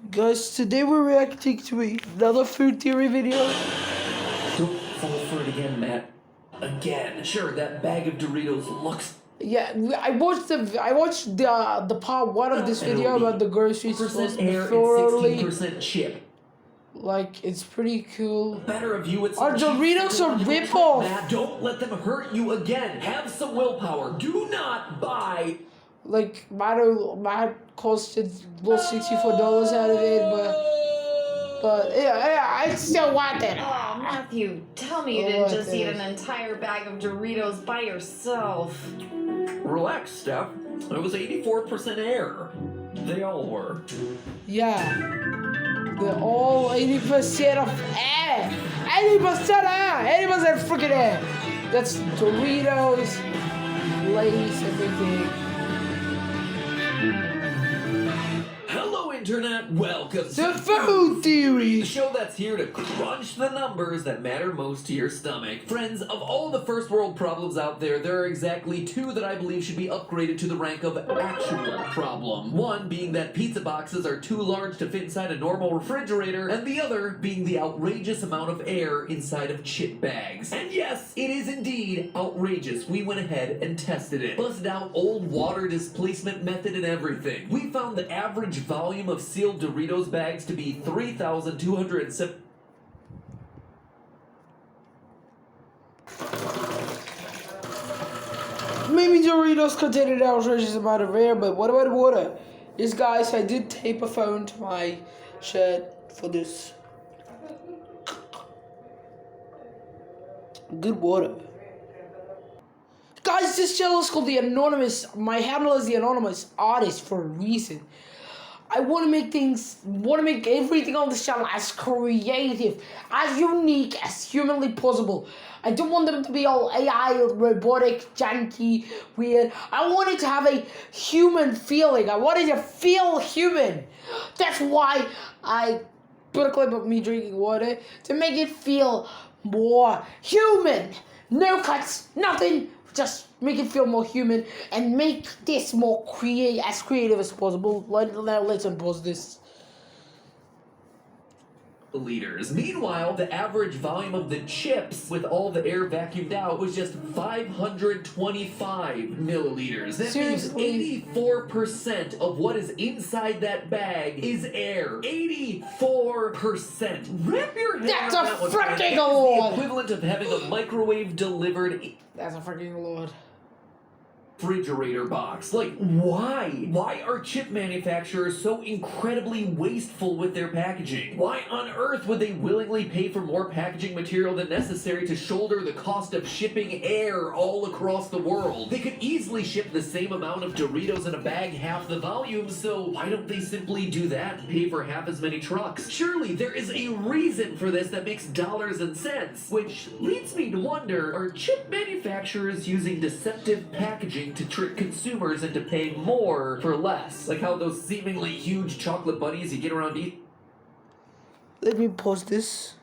Guys, today we're reacting to another food theory video. Don't fall for it again, Matt. Again. Sure, that bag of Doritos looks... Yeah, I watched the part one of this video about the grocery stores air thoroughly. and 16% chip. Like, it's pretty cool. Better of you, it's Our Doritos are rip-off. Matt, don't let them hurt you again. Have some willpower. Do not buy... Like, Matt costed lost $64 out of it, but yeah, I still want it. Oh, Matthew, tell me you didn't just eat an entire bag of Doritos by yourself. Relax, Steph. It was 84% air. They all were. Yeah. They're all 80% of air. 80% air. 80% freaking air. That's Doritos, Lay's, everything. Hello, Internet. Welcome to Food Theory, the show that's here to crunch the numbers that matter most to your stomach. Friends, of all the first world problems out there, there are exactly two that I believe should be upgraded to the rank of actual problem. One being that pizza boxes are too large to fit inside a normal refrigerator, and the other being the outrageous amount of air inside of chip bags. And yes, it is indeed outrageous. We went ahead and tested it. Busted out old water displacement method and everything. We found the average volume of sealed Doritos bags to be 3,207. Maybe Doritos contain an outrageous amount of air, but what about water? Yes, guys, I did tape a phone to my shirt for this. Good water. Guys, this channel is called The Anonymous. My handle is The Anonymous Artist for a reason. I want to make everything on this channel as creative, as unique as humanly possible. I don't want them to be all AI, robotic, janky, weird. I want it to have a human feeling. I want it to feel human. That's why I put a clip of me drinking water, to make it feel more human. No cuts, nothing. Just make it feel more human and make this more creative as possible. Let's unpause this. Liters. Meanwhile, the average volume of the chips with all the air vacuumed out was just 525 milliliters. That Seriously? means 84% of what is inside that bag is air. 84%. Wrap your head That's around a that one, freaking friend. lot. It's the equivalent of having a microwave delivered That's a freaking lot. refrigerator box. Like, why? Why are chip manufacturers so incredibly wasteful with their packaging? Why on earth would they willingly pay for more packaging material than necessary to shoulder the cost of shipping air all across the world? They could easily ship the same amount of Doritos in a bag, half the volume, so why don't they simply do that and pay for half as many trucks? Surely there is a reason for this that makes dollars and cents, which leads me to wonder, are chip manufacturers using deceptive packaging to trick consumers into paying more for less? Like how those seemingly huge chocolate bunnies you get around eat. Let me pause this.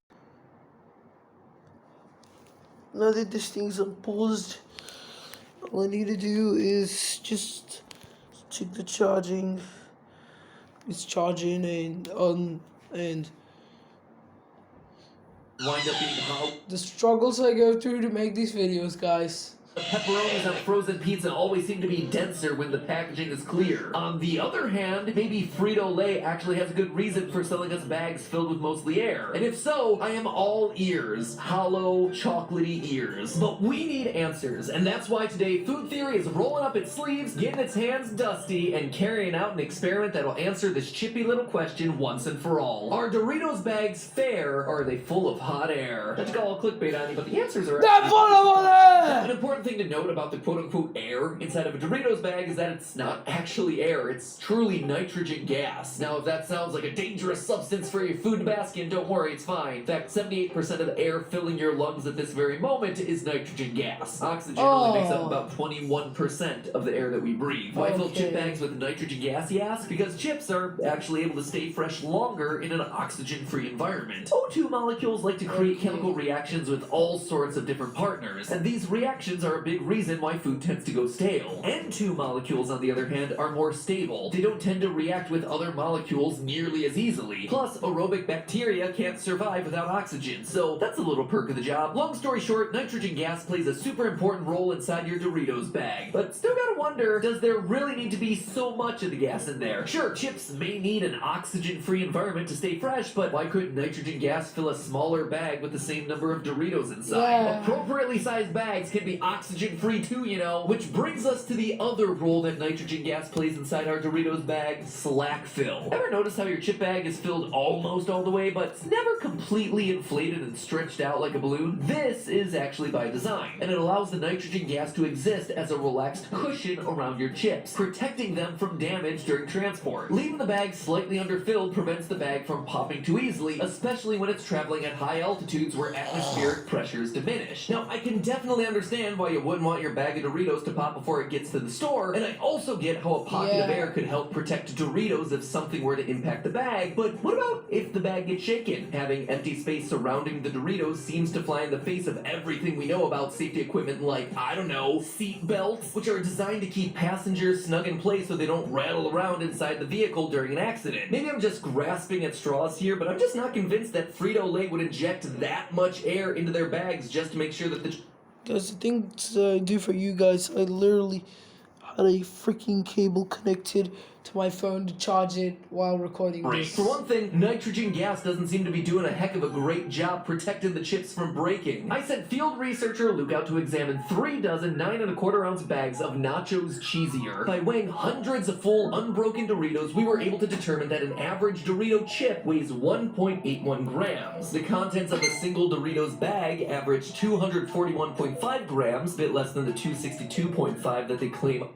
Now that this thing's unpaused, all I need to do is just check the charging. It's charging and Wind up being how the struggles I go through to make these videos, guys. the pepperonis on frozen pizza always seem to be denser when the packaging is clear. On the other hand, maybe Frito-Lay actually has a good reason for selling us bags filled with mostly air. And if so, I am all ears. Hollow, chocolatey ears. But we need answers, and that's why today Food Theory is rolling up its sleeves, getting its hands dusty, and carrying out an experiment that'll answer this chippy little question once and for all. Are Doritos bags fair, or are they full of hot air? Not to call all clickbait on you, but the answers are... They're full of air! An important thing to note about the quote-unquote air inside of a Doritos bag is that it's not actually air, it's truly nitrogen gas. Now, if that sounds like a dangerous substance for your food basket, don't worry, it's fine. In fact, 78% of the air filling your lungs at this very moment is nitrogen gas. Oxygen only makes up about 21% of the air that we breathe. Why fill chip bags with nitrogen gas, you ask? Because chips are actually able to stay fresh longer in an oxygen-free environment. O2 molecules like to create chemical reactions with all sorts of different partners, and these reactions are are a big reason why food tends to go stale. N2 molecules, on the other hand, are more stable. They don't tend to react with other molecules nearly as easily. Plus, aerobic bacteria can't survive without oxygen, so that's a little perk of the job. Long story short, nitrogen gas plays a super important role inside your Doritos bag. But still gotta wonder, does there really need to be so much of the gas in there? Sure, chips may need an oxygen-free environment to stay fresh, but why couldn't nitrogen gas fill a smaller bag with the same number of Doritos inside? Yeah. Appropriately sized bags can be oxygen-free too, you know. Which brings us to the other role that nitrogen gas plays inside our Doritos bag, slack fill. Ever notice how your chip bag is filled almost all the way, but it's never completely inflated and stretched out like a balloon? This is actually by design, and it allows the nitrogen gas to exist as a relaxed cushion around your chips, protecting them from damage during transport. Leaving the bag slightly underfilled prevents the bag from popping too easily, especially when it's traveling at high altitudes where atmospheric pressures diminish. Now, I can definitely understand why you wouldn't want your bag of Doritos to pop before it gets to the store, and I also get how a pocket of air could help protect Doritos if something were to impact the bag, but what about if the bag gets shaken? Having empty space surrounding the Doritos seems to fly in the face of everything we know about safety equipment like, I don't know, seat belts, which are designed to keep passengers snug in place so they don't rattle around inside the vehicle during an accident. Maybe I'm just grasping at straws here, but I'm just not convinced that Frito-Lay would inject that much air into their bags just to make sure that the... Guys, the thing to do for you guys, I literally had a freaking cable connected to my phone to charge it while recording this. For one thing, nitrogen gas doesn't seem to be doing a heck of a great job protecting the chips from breaking. I sent field researcher Luke out to examine 3 dozen 9¼ ounce bags of Nachos Cheesier. By weighing hundreds of full, unbroken Doritos, we were able to determine that an average Dorito chip weighs 1.81 grams. The contents of a single Doritos bag average 241.5 grams, a bit less than the 262.5 that they claim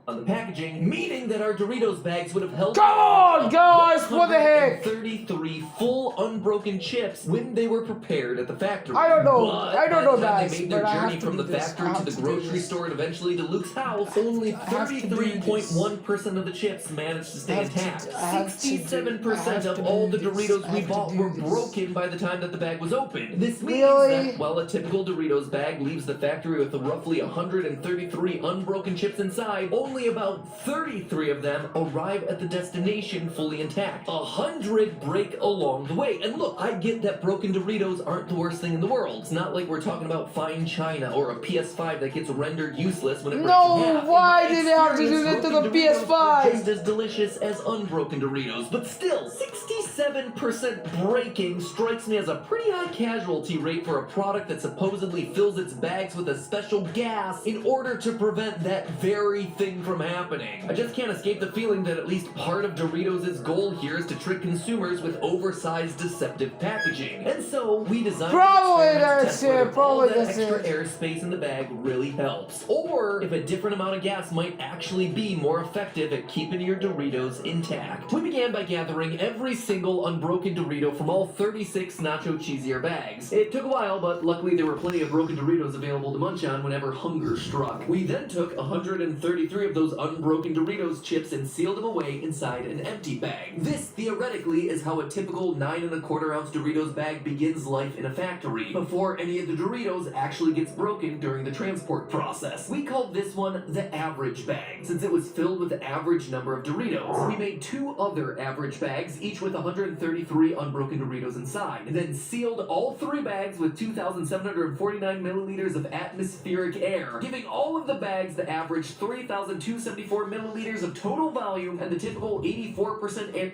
on the packaging, meaning that our Doritos bags would have held Come on, guys, what the heck? 33 full unbroken chips when they were prepared at the factory. I don't know. But I don't know, by the time guys, they made their but I have journey to from do the this. factory I to have the to do grocery this. store and eventually to Luke's house, only I have to do this. 33.1% of the chips managed to stay intact. I have to 67% of do all the this. Doritos I we have to bought do were this. broken by the time that the bag was opened. This means Really? that while a typical Doritos bag leaves the factory with roughly 133 unbroken chips inside, only about 33 of them arrive at the destination fully intact. 100 break along the way. And look, I get that broken Doritos aren't the worst thing in the world. It's not like we're talking about fine china or a PS5 that gets rendered useless when it breaks in half. Why In my did they have to do experience, that to the broken Doritos are PS5? just as delicious as unbroken Doritos, but still, 67% breaking strikes me as a pretty high casualty rate for a product that supposedly fills its bags with a special gas in order to prevent that very thing from happening. I just can't escape the feeling that at least part of Doritos' goal here is to trick consumers with oversized, deceptive packaging. And so, we designed Probably an experiment to that's test whether it, probably all that that's extra it. airspace in the bag really helps. Or if a different amount of gas might actually be more effective at keeping your Doritos intact. We began by gathering every single unbroken Dorito from all 36 Nacho Cheesier bags. It took a while, but luckily there were plenty of broken Doritos available to munch on whenever hunger struck. We then took 133 of those unbroken Doritos chips and sealed them away inside an empty bag. This, theoretically, is how a typical 9¼ ounce Doritos bag begins life in a factory, before any of the Doritos actually gets broken during the transport process. We called this one the average bag, since it was filled with the average number of Doritos. We made 2 other average bags, each with 133 unbroken Doritos inside, and then sealed all 3 bags with 2,749 milliliters of atmospheric air, giving all of the bags the average 3,274 milliliters of total volume and the typical 84% air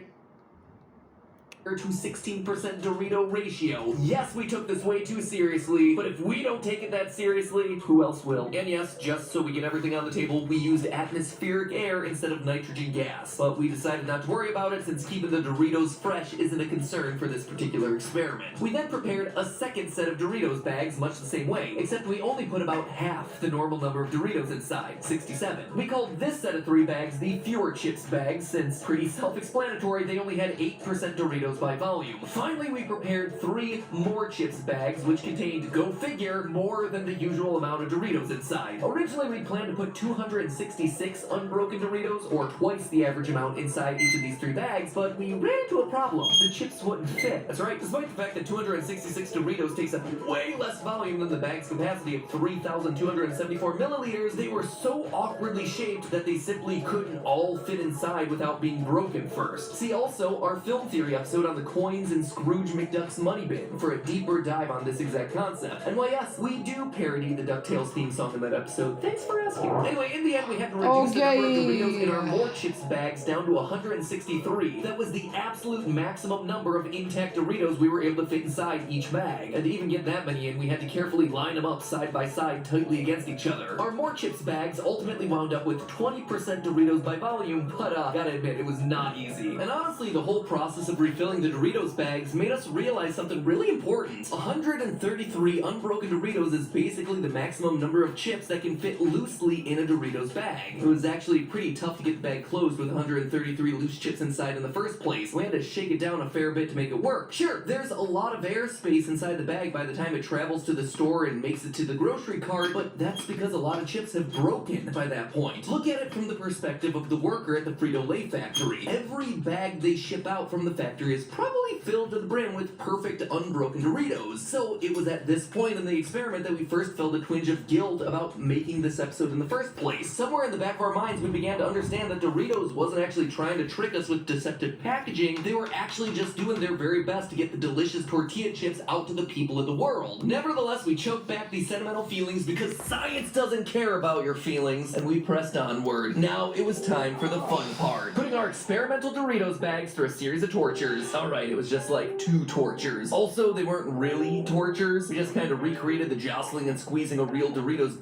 to 16% Dorito ratio. Yes, we took this way too seriously, but if we don't take it that seriously, who else will? And yes, just so we get everything on the table, we used atmospheric air instead of nitrogen gas. But we decided not to worry about it since keeping the Doritos fresh isn't a concern for this particular experiment. We then prepared a second set of Doritos bags much the same way, except we only put about half the normal number of Doritos inside, 67. We called this set of 3 bags the fewer chips bags since, pretty self-explanatory, they only had 8% Doritos Doritos by volume. Finally, we prepared 3 more chips bags, which contained, go figure, more than the usual amount of Doritos inside. Originally, we planned to put 266 unbroken Doritos, or twice the average amount inside each of these 3 bags, but we ran into a problem. The chips wouldn't fit. That's right, despite the fact that 266 Doritos takes up way less volume than the bag's capacity of 3,274 milliliters, they were so awkwardly shaped that they simply couldn't all fit inside without being broken first. See also our film theory episode on the coins in Scrooge McDuck's money bin for a deeper dive on this exact concept. And why yes, we do parody the DuckTales theme song in that episode. Thanks for asking. Anyway, in the end we had to reduce the number of Doritos in our more chips bags down to 163. That was the absolute maximum number of intact Doritos we were able to fit inside each bag. And to even get that many in, we had to carefully line them up side by side tightly against each other. Our more chips bags ultimately wound up with 20% Doritos by volume, but gotta admit, it was not easy. And honestly, the whole process of refilling the Doritos bags made us realize something really important. 133 unbroken Doritos is basically the maximum number of chips that can fit loosely in a Doritos bag. It was actually pretty tough to get the bag closed with 133 loose chips inside in the first place. We had to shake it down a fair bit to make it work. Sure, there's a lot of airspace inside the bag by the time it travels to the store and makes it to the grocery cart, but that's because a lot of chips have broken by that point. Look at it from the perspective of the worker at the Frito-Lay factory. Every bag they ship out from the factory is probably filled to the brim with perfect unbroken Doritos. So it was at this point in the experiment that we first felt a twinge of guilt about making this episode in the first place. Somewhere in the back of our minds we began to understand that Doritos wasn't actually trying to trick us with deceptive packaging, they were actually just doing their very best to get the delicious tortilla chips out to the people of the world. Nevertheless, we choked back these sentimental feelings because science doesn't care about your feelings, and we pressed onward. Now it was time for the fun part. Putting our experimental Doritos bags through a series of tortures. Alright, it was just like 2 tortures. Also, they weren't really tortures. We just kind of recreated the jostling and squeezing of real Doritos.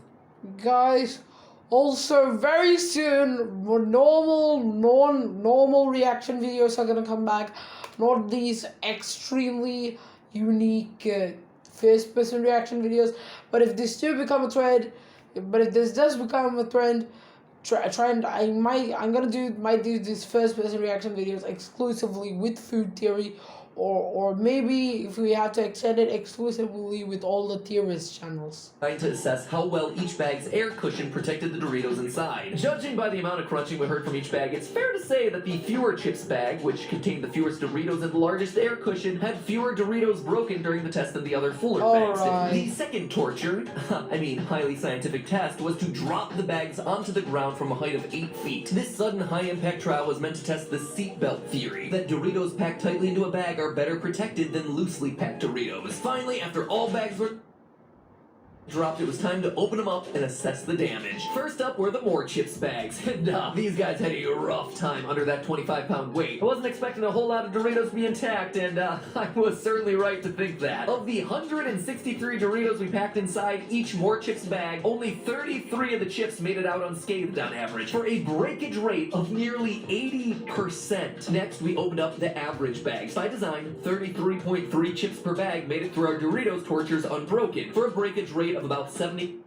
Guys, also very soon, normal reaction videos are gonna come back. Not these extremely unique first-person reaction videos. But if this does become a trend, I'm gonna do these first-person reaction videos exclusively with food theory, or maybe if we have to extend it, exclusively with all the theorist channels. Trying to assess how well each bag's air cushion protected the Doritos inside. Judging by the amount of crunching we heard from each bag, it's fair to say that the fewer chips bag, which contained the fewest Doritos and the largest air cushion, had fewer Doritos broken during the test than the other fuller bags. Right. The second torture, highly scientific test, was to drop the bags onto the ground from a height of 8 feet. This sudden high-impact trial was meant to test the seatbelt theory, that Doritos packed tightly into a bag are better protected than loosely packed Doritos. Finally, after all bags were dropped, it was time to open them up and assess the damage. First up were the more chips bags, and these guys had a rough time under that 25-pound weight. I wasn't expecting a whole lot of Doritos to be intact, and I was certainly right to think that. Of the 163 Doritos we packed inside each more chips bag, only 33 of the chips made it out unscathed on average, for a breakage rate of nearly 80%. Next, we opened up the average bags. By design, 33.3 chips per bag made it through our Doritos tortures unbroken, for a breakage rate of about 70.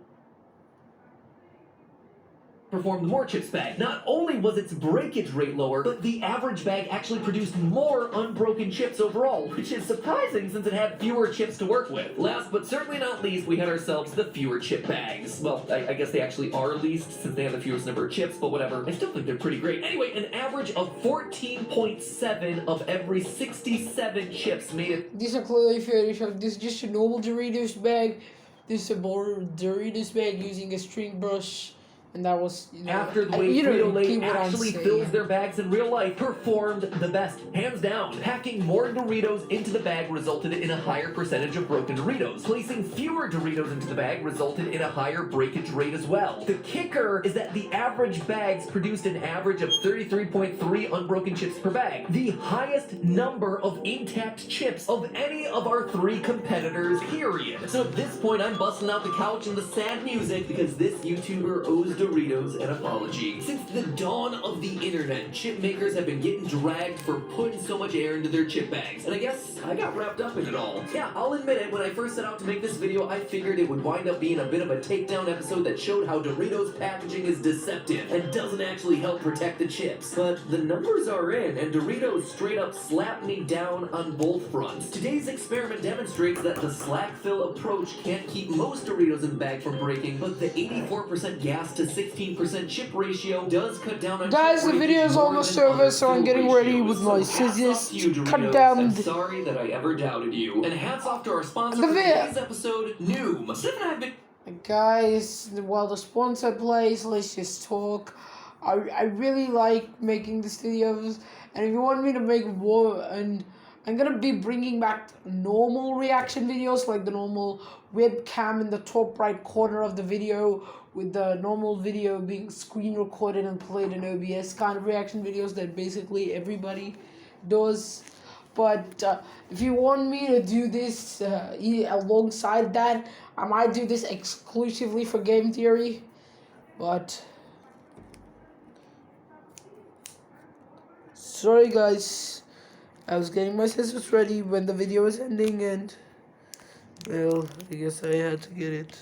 Performed the more chips bag. Not only was its breakage rate lower, but the average bag actually produced more unbroken chips overall, which is surprising since it had fewer chips to work with. Last but certainly not least, we had ourselves the fewer chip bags. Well, I guess they actually are least since they have the fewest number of chips, but whatever. I still think they're pretty great. Anyway, an average of 14.7 of every 67 chips made it. These are clearly Photoshopped. This is just a normal Doritos bag. This is a Doritos bag using a string brush. And that was, After the way Frito-Lay actually fills their bags in real life, performed the best, hands down. Packing more Doritos into the bag resulted in a higher percentage of broken Doritos. Placing fewer Doritos into the bag resulted in a higher breakage rate as well. The kicker is that the average bags produced an average of 33.3 unbroken chips per bag, the highest number of intact chips of any of our 3 competitors, period. So at this point, I'm busting out the couch and the sad music because this YouTuber owes Doritos an apology. Since the dawn of the internet, chip makers have been getting dragged for putting so much air into their chip bags. And I guess I got wrapped up in it all. Yeah, I'll admit it, when I first set out to make this video, I figured it would wind up being a bit of a takedown episode that showed how Doritos packaging is deceptive and doesn't actually help protect the chips. But the numbers are in, and Doritos straight up slapped me down on both fronts. Today's experiment demonstrates that the slack fill approach can't keep most Doritos in the bag from breaking, but the 84% gas to 16% chip ratio does cut down on Guys, chip the video is breakage almost more than over, other so I'm fill getting ready ratios. with my So hats scissors off to you, to Doritos. cut down I'm the... sorry that I ever doubted you. And hats off to our sponsor The for video. today's episode, Noom. Steph and I have been... Guys, while the sponsor plays, let's just talk. I really like making these videos, and if you want me to make more, and I'm gonna be bringing back normal reaction videos, like the normal webcam in the top right corner of the video, with the normal video being screen recorded and played in OBS kind of reaction videos that basically everybody does. But if you want me to do this alongside that, I might do this exclusively for Game Theory. But sorry guys, I was getting my scissors ready when the video was ending, and well, I guess I had to get it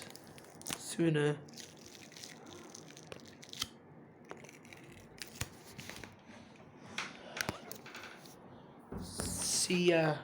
sooner. See ya.